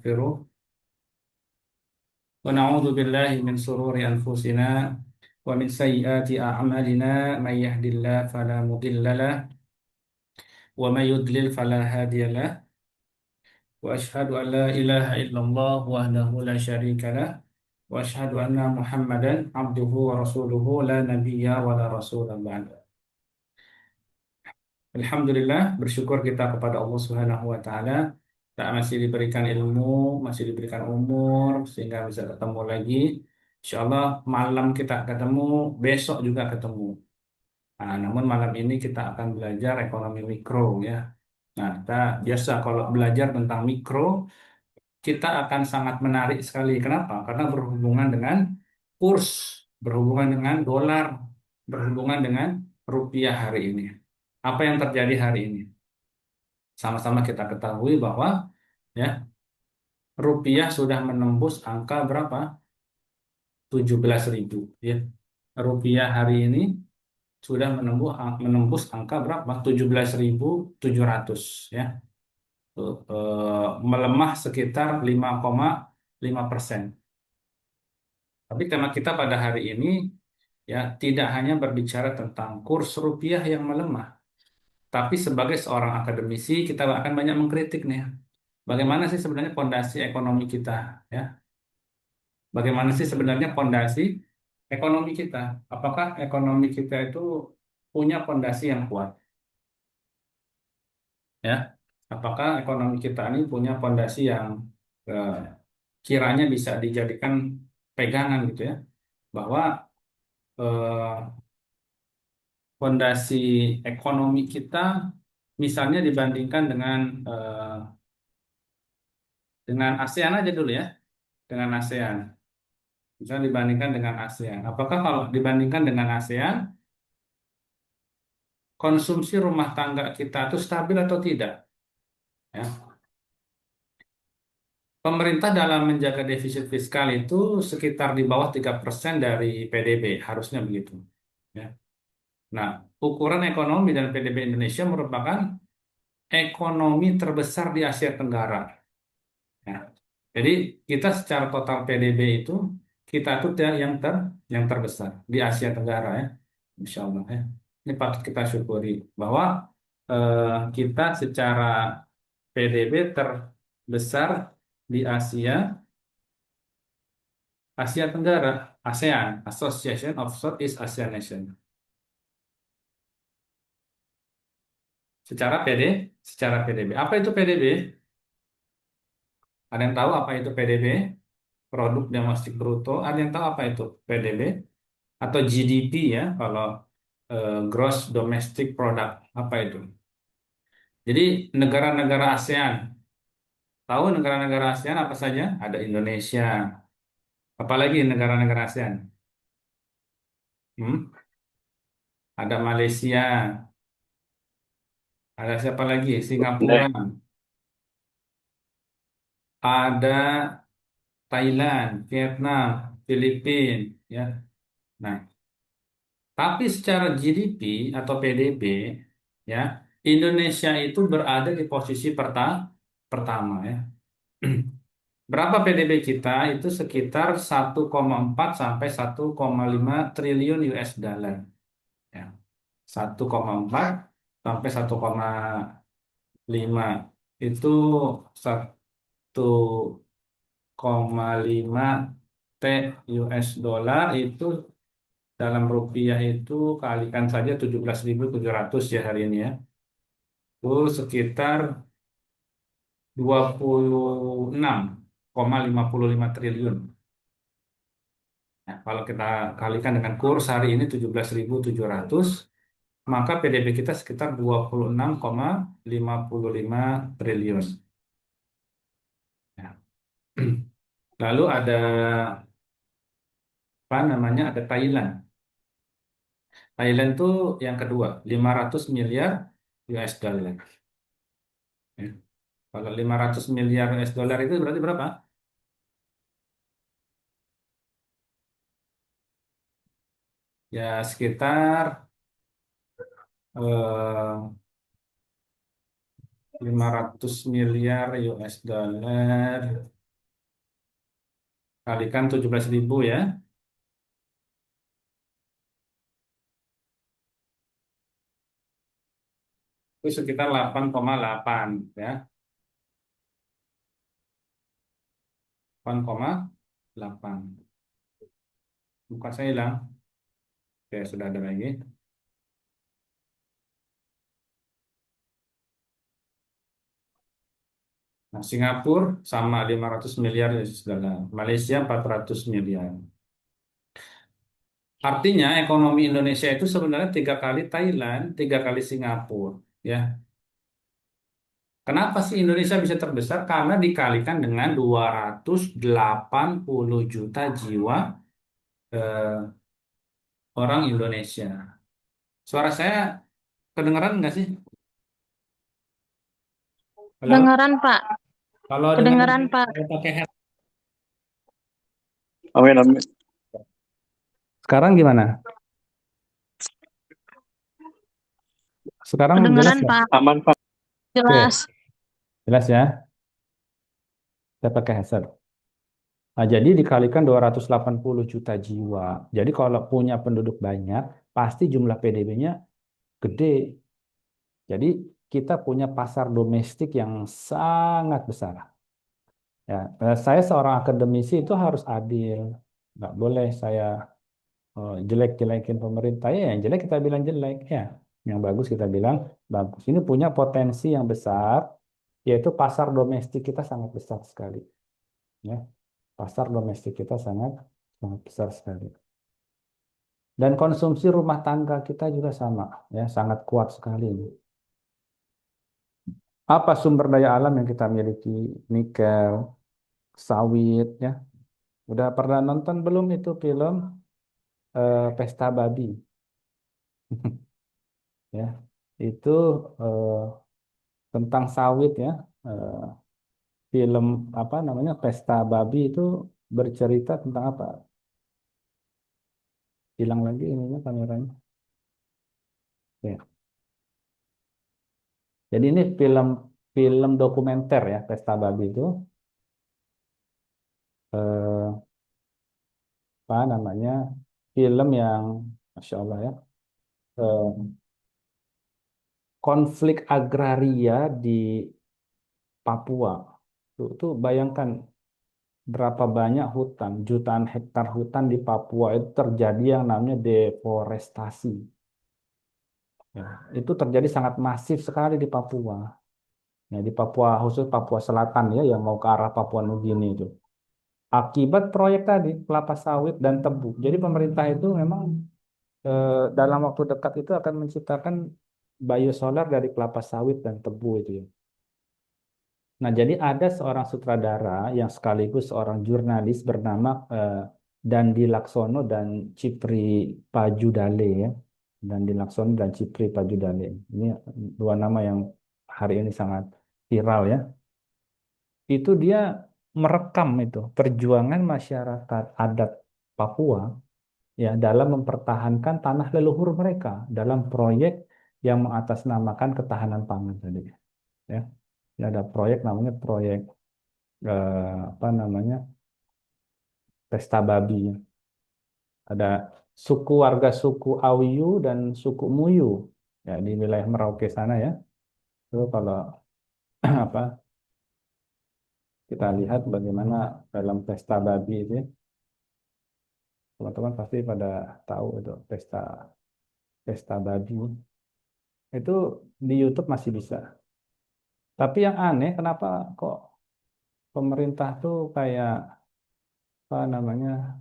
ونستغفره ونعوذ بالله من شرور أنفسنا ومن سيئات أعمالنا من يهد الله فلا مضل له ومن يضلل فلا هادي له وأشهد أن لا إله إلا الله وحده لا شريك له وأشهد أن محمدا عبده ورسوله لا نبي ولا رسول بعد. Alhamdulillah, bersyukur kita kepada Allah Subhanahu wa taala. Kita masih diberikan ilmu, masih diberikan umur sehingga bisa ketemu lagi. Insya Allah malam kita ketemu, besok juga ketemu. Nah, namun malam ini kita akan belajar ekonomi mikro ya. Nah, kita biasa kalau belajar tentang mikro, kita akan sangat menarik sekali. Kenapa? Karena berhubungan dengan kurs, berhubungan dengan dolar, berhubungan dengan rupiah hari ini. Apa yang terjadi hari ini? Sama-sama kita ketahui bahwa ya rupiah sudah menembus angka berapa? 17.000 ya. Rupiah hari ini sudah menembus angka berapa? 17.700 ya. Melemah sekitar 5,5%. Tapi tema kita pada hari ini ya tidak hanya berbicara tentang kurs rupiah yang melemah, tapi sebagai seorang akademisi kita akan banyak mengkritik nih. Bagaimana sih sebenarnya fondasi ekonomi kita ya? Bagaimana sih sebenarnya fondasi ekonomi kita? Apakah ekonomi kita itu punya fondasi yang kuat? Ya, apakah ekonomi kita ini punya fondasi yang eh, kiranya bisa dijadikan pegangan gitu ya? Bahwa eh, fondasi ekonomi kita, misalnya dibandingkan dengan ASEAN aja dulu ya, dengan ASEAN. Misalnya dibandingkan dengan ASEAN. Apakah kalau dibandingkan dengan ASEAN, konsumsi rumah tangga kita itu stabil atau tidak? Ya. Pemerintah dalam menjaga defisit fiskal itu sekitar di bawah 3% dari PDB, harusnya begitu. Ya. Nah, ukuran ekonomi dan PDB Indonesia merupakan ekonomi terbesar di Asia Tenggara. Ya. Jadi kita secara total PDB itu kita tuh yang terbesar di Asia Tenggara ya, Insya Allah ya. Ini patut kita syukuri bahwa kita secara PDB terbesar di Asia Tenggara, ASEAN, Association of Southeast Asian Nations. Secara PDB. Apa itu PDB? Ada yang tahu apa itu PDB? Produk Domestik Bruto. Ada yang tahu apa itu PDB? Atau GDP ya, kalau Gross Domestic Product. Apa itu? Jadi negara-negara ASEAN. Tahu negara-negara ASEAN apa saja? Ada Indonesia. Apalagi negara-negara ASEAN. Hmm? Ada Malaysia. Ada siapa lagi? Singapura. Ada Thailand, Vietnam, Filipina, ya. Nah, tapi secara GDP atau PDB, ya, Indonesia itu berada di posisi pertama, ya. Berapa PDB kita? Itu sekitar 1,4 sampai 1,5 triliun US dollar, ya. 1,4 sampai 1,5 itu 1,5 T US dollar itu dalam rupiah itu kalikan saja 17.700 ya hari ini ya. Itu sekitar 26,55 triliun. Nah, kalau kita kalikan dengan kurs hari ini 17.700, maka PDB kita sekitar 26,55 triliun. Ya. Lalu ada apa namanya? Ada Thailand. Thailand tuh yang kedua, 500 miliar US dollar. Ya. Kalau 500 miliar US dollar itu berarti berapa? Ya sekitar 500 miliar US dollar. Kalikan 17.000 ya. Itu sekitar 8,8 ya. 8,8. Bukan saya hilang. Oke, sudah ada lagi. Nah, Singapura sama 500 miliar ya sudah. Malaysia 400 miliar. Artinya ekonomi Indonesia itu sebenarnya 3 kali Thailand, 3 kali Singapura. Ya, kenapa sih Indonesia bisa terbesar? Karena dikalikan dengan 280 juta jiwa eh, orang Indonesia. Suara saya kedengeran nggak sih? Halo? Kedengaran, Pak. Kalau dengan Kedengaran, Pak. saya pakai headset. Amin, amin. Sekarang gimana? Sekarang jelas Kedengaran, ya? Pak. Aman, Pak. Oke, Jelas. jelas ya. Saya pakai headset. Nah, jadi dikalikan 280 juta jiwa. Jadi kalau punya penduduk banyak, pasti jumlah PDB-nya gede. Jadi kita punya pasar domestik yang sangat besar. Ya, saya seorang akademisi itu harus adil. Nggak boleh saya jelek-jelekin pemerintah. Ya, yang jelek kita bilang jelek. Ya, yang bagus kita bilang bagus. Ini punya potensi yang besar, yaitu pasar domestik kita sangat besar sekali. Ya, pasar domestik kita sangat sangat besar sekali. Dan konsumsi rumah tangga kita juga sama, ya, sangat kuat sekali ini. Apa sumber daya alam yang kita miliki? Nikel, sawit, ya. Udah pernah nonton belum itu film Pesta Babi? Ya, itu eh, tentang sawit ya. Eh, Film apa namanya Pesta Babi itu bercerita tentang apa? Hilang lagi ininya kameranya. Ya. Jadi ini film film dokumenter ya Pesta Babi itu eh, apa namanya film yang Masya Allah ya eh, konflik agraria di Papua. Tuh bayangkan berapa banyak hutan, jutaan hektar hutan di Papua itu terjadi yang namanya deforestasi. Ya, itu terjadi sangat masif sekali di Papua. Ya, di Papua khusus Papua Selatan ya yang mau ke arah Papua Nugini itu. Akibat proyek tadi kelapa sawit dan tebu. Jadi pemerintah itu memang dalam waktu dekat itu akan menciptakan biosolar dari kelapa sawit dan tebu itu ya. Nah, jadi ada seorang sutradara yang sekaligus seorang jurnalis bernama Dandi Laksono dan Cipri Pajudale ya. Dandi Laksono dan Cipri Pajudale. Ini dua nama yang hari ini sangat viral ya. Itu dia merekam itu perjuangan masyarakat adat Papua ya dalam mempertahankan tanah leluhur mereka dalam proyek yang mengatasnamakan ketahanan pangan tadi ya. Ini ada proyek namanya proyek apa namanya Pesta Babi. Ada warga suku Awiyu dan suku Muyu ya di wilayah Merauke sana ya. Itu kalau apa kita lihat bagaimana dalam Pesta Babi itu ya, teman-teman pasti pada tahu itu pesta pesta babi itu di YouTube masih bisa. Tapi yang aneh kenapa kok pemerintah tuh kayak apa namanya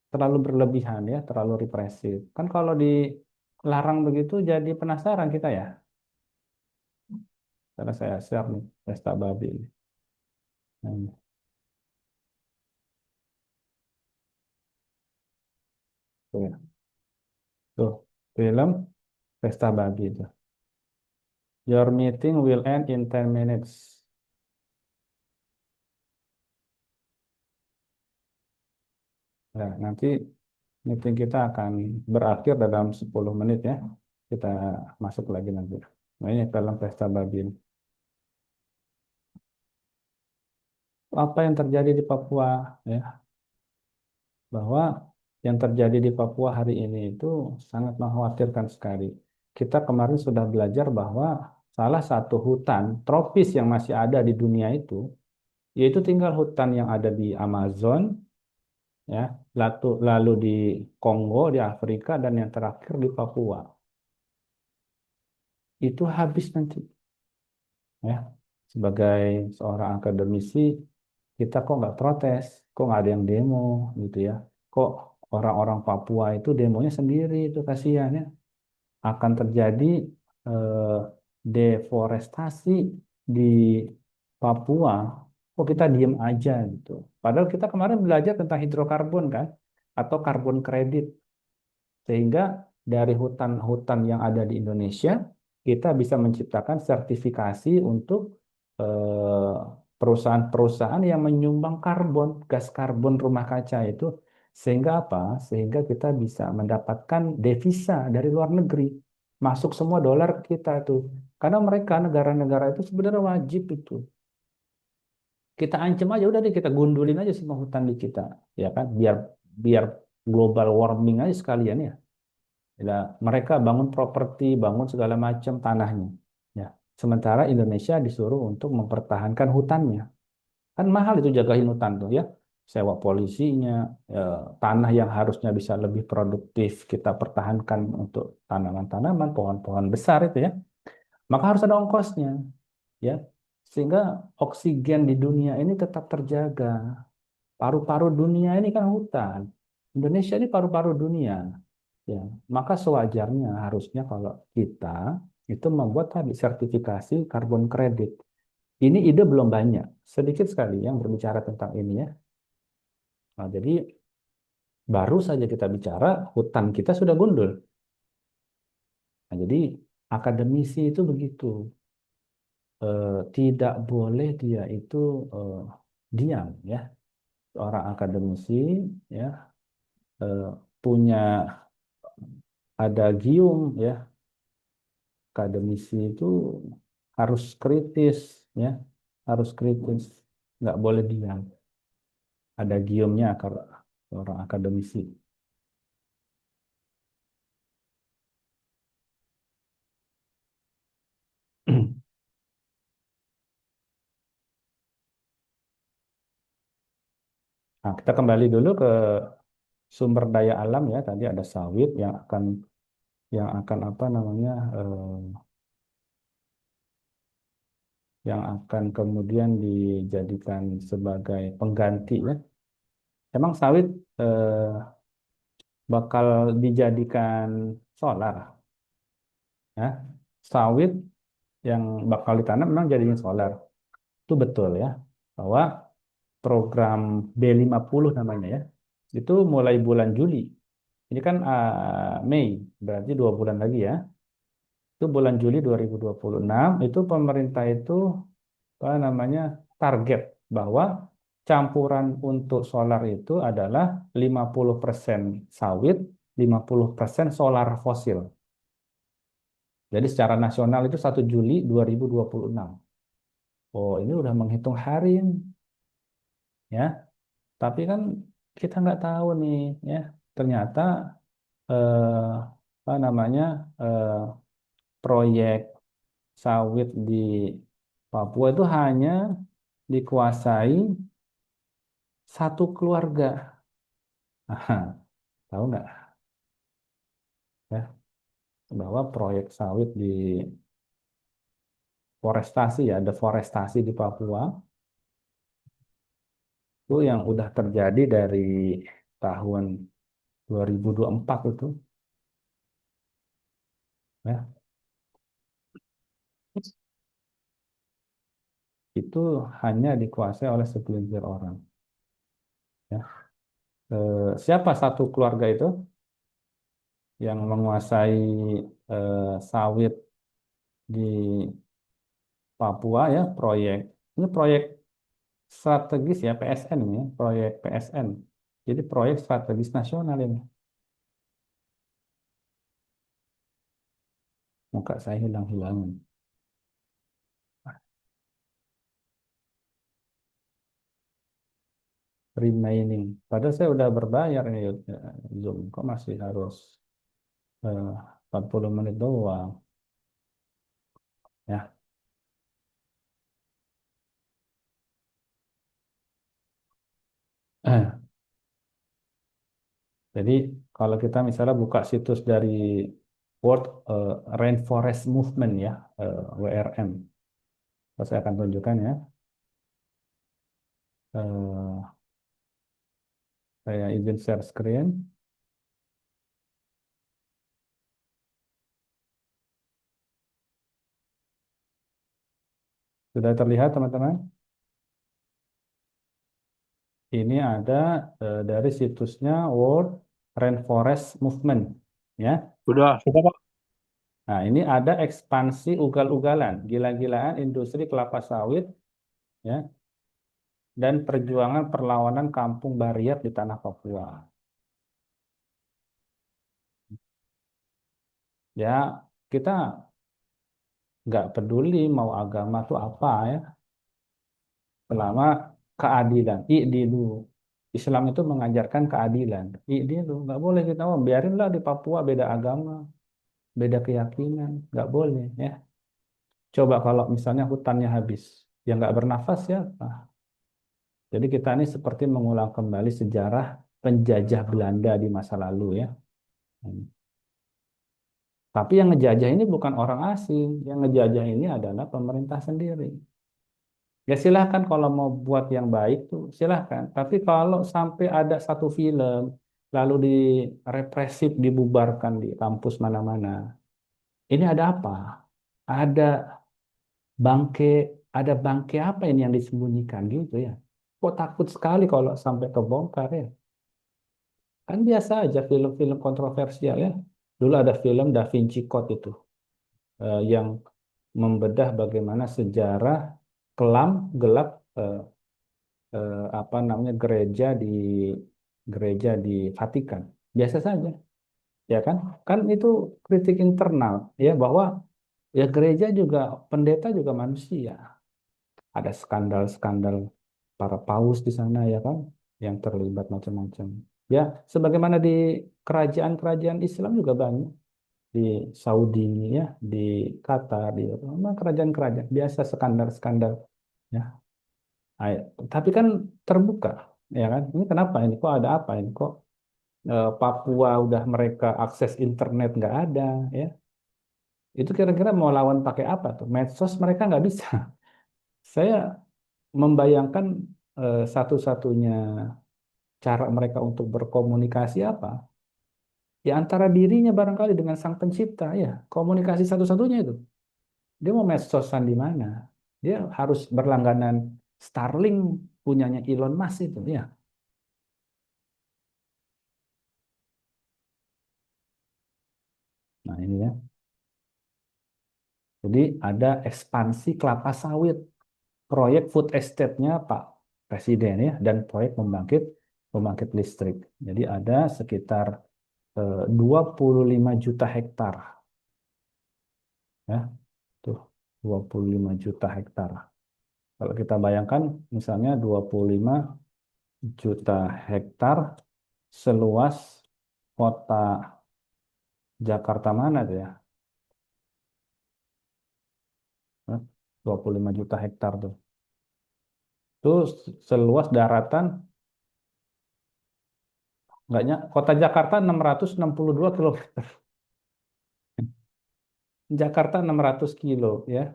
terlalu berlebihan ya, terlalu represif. Kan kalau dilarang begitu jadi penasaran kita ya. Karena saya share nih pesta babi. Nah, tuh, ya. Tuh, film pesta babi itu. Your meeting will end in 10 minutes. Nah, nanti meeting kita akan berakhir dalam 10 menit ya. Kita masuk lagi nanti. Nah, ini film pesta babi. apa yang terjadi di Papua, ya, bahwa yang terjadi di Papua hari ini itu sangat mengkhawatirkan sekali. Kita kemarin sudah belajar bahwa salah satu hutan tropis yang masih ada di dunia itu, yaitu tinggal hutan yang ada di Amazon, ya, lalu di Kongo, di Afrika, dan yang terakhir di Papua. Itu habis nanti, ya. Sebagai seorang akademisi, kita kok nggak protes, kok nggak ada yang demo, gitu ya. Kok orang-orang Papua itu demonya sendiri, itu kasihan ya. Akan terjadi eh, deforestasi di Papua, kok kita diem aja gitu. Padahal kita kemarin belajar tentang hidrokarbon kan, atau karbon kredit. Sehingga dari hutan-hutan yang ada di Indonesia, kita bisa menciptakan sertifikasi untuk eh, perusahaan-perusahaan yang menyumbang karbon, gas karbon rumah kaca itu. Sehingga apa? Sehingga kita bisa mendapatkan devisa dari luar negeri. Masuk semua dolar kita tuh. Karena mereka, negara-negara itu sebenarnya wajib itu. Kita ancam aja, udah deh kita gundulin aja semua hutan di kita. Ya kan? Biar biar global warming aja sekalian ya. Ya, mereka bangun properti, bangun segala macam tanahnya. Ya. Sementara Indonesia disuruh untuk mempertahankan hutannya. Kan mahal itu jagain hutan tuh ya. Sewa polisinya, ya, tanah yang harusnya bisa lebih produktif kita pertahankan untuk tanaman-tanaman, pohon-pohon besar itu ya. Maka harus ada ongkosnya, ya. Sehingga oksigen di dunia ini tetap terjaga. Paru-paru dunia ini kan hutan. Indonesia ini paru-paru dunia. Ya, maka sewajarnya harusnya kalau kita itu membuat tadi sertifikasi karbon kredit. Ini ide belum banyak, sedikit sekali yang berbicara tentang ini ya. Nah, jadi baru saja kita bicara hutan kita sudah gundul. Nah, jadi akademisi itu begitu. Tidak boleh dia itu eh, diam ya. Orang akademisi ya eh, punya ada gium ya. Akademisi itu harus kritis ya, harus kritis, nggak boleh diam. Ada giumnya kalau orang akademisi. Nah, kita kembali dulu ke sumber daya alam ya. Tadi ada sawit yang akan apa namanya yang akan kemudian dijadikan sebagai pengganti ya. Emang sawit eh, bakal dijadikan solar ya. Sawit yang bakal ditanam memang jadinya solar. Itu betul ya, bahwa program B50 namanya ya, itu mulai bulan Juli. Ini kan Mei, berarti 2 bulan lagi ya. Itu bulan Juli 2026, itu pemerintah itu apa namanya target bahwa campuran untuk solar itu adalah 50% sawit, 50% solar fosil. Jadi secara nasional itu 1 Juli 2026. Oh, ini udah menghitung hari ini, ya. Tapi kan kita nggak tahu nih, ya. Ternyata eh, apa namanya eh, proyek sawit di Papua itu hanya dikuasai satu keluarga. Aha, tahu nggak ya bahwa proyek sawit di forestasi ya, deforestasi di Papua itu yang udah terjadi dari tahun 2024 itu, ya, itu hanya dikuasai oleh segelintir orang. Ya. Siapa satu keluarga itu yang menguasai sawit di Papua ya, ini proyek strategis ya, PSN ini, proyek PSN. Jadi proyek strategis nasional ini. Muka saya hilang-hilangan. remaining. Padahal saya udah berbayar nih Zoom, kok masih harus eh, 40 menit doang ya. Jadi kalau kita misalnya buka situs dari World Rainforest Movement ya, WRM, saya akan tunjukkan ya. Eh, saya izin share screen. Sudah terlihat teman-teman? Ini ada dari situsnya World Rainforest Movement ya. Sudah Pak. Nah, ini ada ekspansi ugal-ugalan, gila-gilaan industri kelapa sawit ya, dan perjuangan perlawanan kampung Bariat di tanah Papua. Ya, kita nggak peduli mau agama itu apa ya, selama keadilan. I'dilu. Islam itu mengajarkan keadilan. I'dilu. Nggak boleh kita, oh, biarinlah di Papua beda agama, beda keyakinan. Nggak boleh ya. Coba kalau misalnya hutannya habis, ya nggak bernafas ya. Jadi kita ini seperti mengulang kembali sejarah penjajah Belanda di masa lalu ya. Tapi yang ngejajah ini bukan orang asing, yang ngejajah ini adalah pemerintah sendiri. Ya silahkan kalau mau buat yang baik tuh silahkan. Tapi kalau sampai ada satu film lalu direpresif, dibubarkan di kampus mana-mana, ini ada apa? Ada bangke, ada bangke apa ini yang disembunyikan gitu ya? Kok takut sekali kalau sampai kebongkar ya? Kan biasa aja film-film kontroversial ya. Dulu ada film Da Vinci Code itu yang membedah bagaimana sejarah kelam gelap apa namanya gereja di Vatikan. Biasa saja, ya kan? Kan itu kritik internal ya bahwa ya gereja juga pendeta juga manusia. Ada skandal-skandal para paus di sana ya kan yang terlibat macam-macam. Ya, sebagaimana di kerajaan-kerajaan Islam juga banyak di Saudi ya, di Qatar, di memang kerajaan-kerajaan biasa skandal-skandal ya. Tapi kan terbuka ya kan. Ini kenapa ini kok ada apa ini kok Papua udah mereka akses internet nggak ada ya. Itu kira-kira mau lawan pakai apa tuh? Medsos mereka nggak bisa. Saya membayangkan satu-satunya cara mereka untuk berkomunikasi apa? Ya antara dirinya barangkali dengan sang pencipta ya. Komunikasi satu-satunya itu. Dia mau medsosan di mana? Dia harus berlangganan Starlink punyanya Elon Musk itu ya. Nah ini ya. Jadi ada ekspansi kelapa sawit, proyek food estate-nya Pak Presiden ya, dan proyek pembangkit listrik. Jadi ada sekitar 25 juta hektar ya, tuh 25 juta hektar. Kalau kita bayangkan misalnya 25 juta hektar seluas kota Jakarta mana tuh ya? Hah? 25 juta hektar tuh. Itu seluas daratan enggaknya kota Jakarta 662 kilometer. Jakarta 600 kilo ya.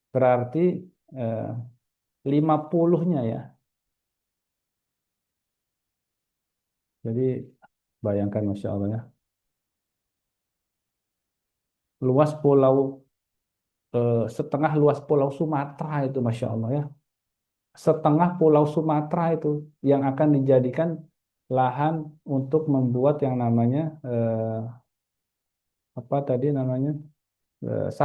Berarti eh, 50-nya ya. Jadi bayangkan Masya Allah ya. Luas pulau setengah luas pulau Sumatera itu Masya Allah ya. Setengah pulau Sumatera itu yang akan dijadikan lahan untuk membuat yang namanya apa tadi namanya sawit